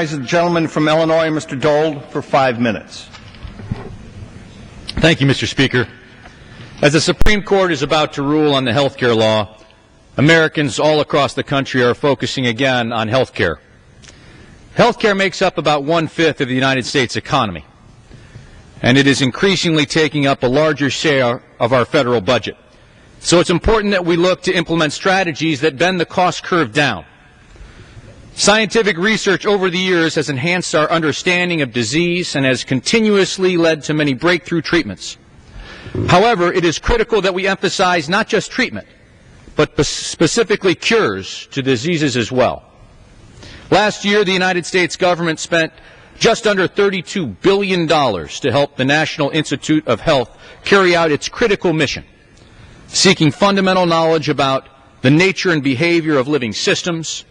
recognize the gentleman from Illinois, Mr. Dold, for 5 minutes. Thank you, Mr. Speaker. As the Supreme Court is about to rule on the health care law, Americans all across the country are focusing again on health care. Health care makes up about 1/5 of the United States economy, and it is increasingly taking up a larger share of our federal budget. So it's important that we look to implement strategies that bend the cost curve down. Scientific research over the years has enhanced our understanding of disease and has continuously led to many breakthrough treatments. However, it is critical that we emphasize not just treatment, but specifically cures to diseases as well. Last year, the United States government spent just under $32 billion to help the National Institute of Health carry out its critical mission, seeking fundamental knowledge about the nature and behavior of living systems,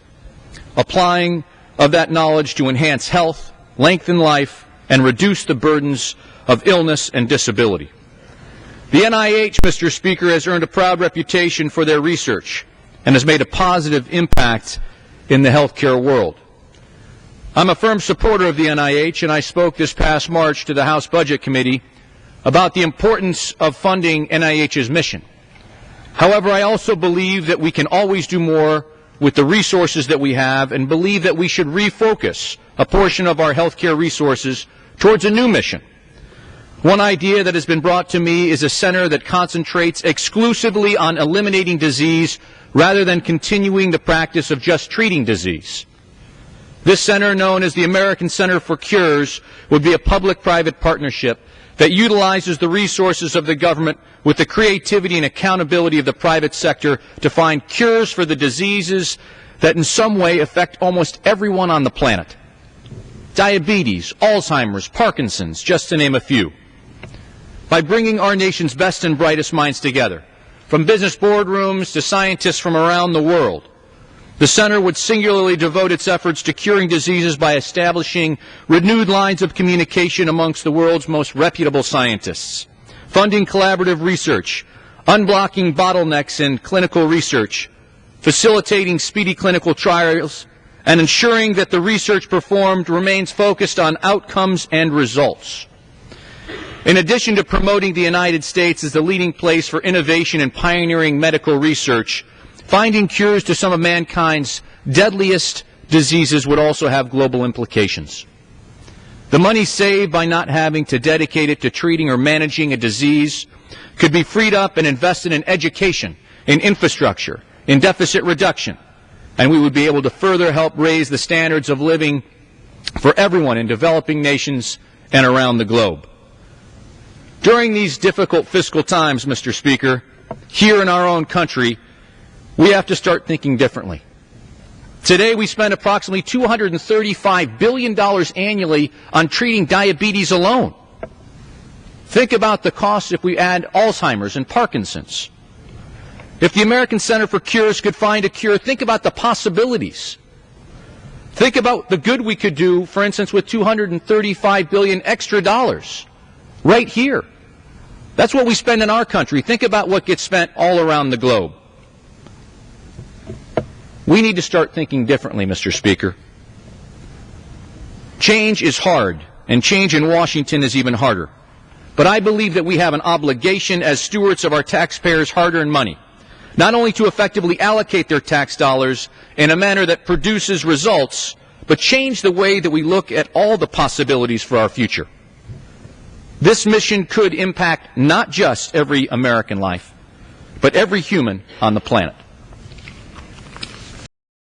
applying of that knowledge to enhance health, lengthen life, and reduce the burdens of illness and disability. The NIH, Mr. Speaker, has earned a proud reputation for their research and has made a positive impact in the healthcare world. I'm a firm supporter of the NIH, and I spoke this past March to the House Budget Committee about the importance of funding NIH's mission. However, I also believe that we can always do more with the resources that we have and believe that we should refocus a portion of our healthcare resources towards a new mission. One idea that has been brought to me is a center that concentrates exclusively on eliminating disease rather than continuing the practice of just treating disease. This center, known as the American Center for Cures, would be a public-private partnership that utilizes the resources of the government with the creativity and accountability of the private sector to find cures for the diseases that in some way affect almost everyone on the planet. Diabetes, Alzheimer's, Parkinson's, just to name a few. By bringing our nation's best and brightest minds together, from business boardrooms to scientists from around the world, the center would singularly devote its efforts to curing diseases by establishing renewed lines of communication amongst the world's most reputable scientists, funding collaborative research, unblocking bottlenecks in clinical research, facilitating speedy clinical trials, and ensuring that the research performed remains focused on outcomes and results. In addition to promoting the United States as the leading place for innovation and pioneering medical research, finding cures to some of mankind's deadliest diseases would also have global implications. The money saved by not having to dedicate it to treating or managing a disease could be freed up and invested in education, in infrastructure, in deficit reduction, and we would be able to further help raise the standards of living for everyone in developing nations and around the globe. During these difficult fiscal times, Mr. Speaker, here in our own country, we have to start thinking differently. Today, we spend approximately $235 billion annually on treating diabetes alone. Think about the cost if we add Alzheimer's and Parkinson's. If the American Center for Cures could find a cure, think about the possibilities. Think about the good we could do, for instance, with $235 billion extra dollars right here. That's what we spend in our country. Think about what gets spent all around the globe. We need to start thinking differently, Mr. Speaker. Change is hard, and change in Washington is even harder. But I believe that we have an obligation as stewards of our taxpayers' hard-earned money, not only to effectively allocate their tax dollars in a manner that produces results, but change the way that we look at all the possibilities for our future. This mission could impact not just every American life, but every human on the planet.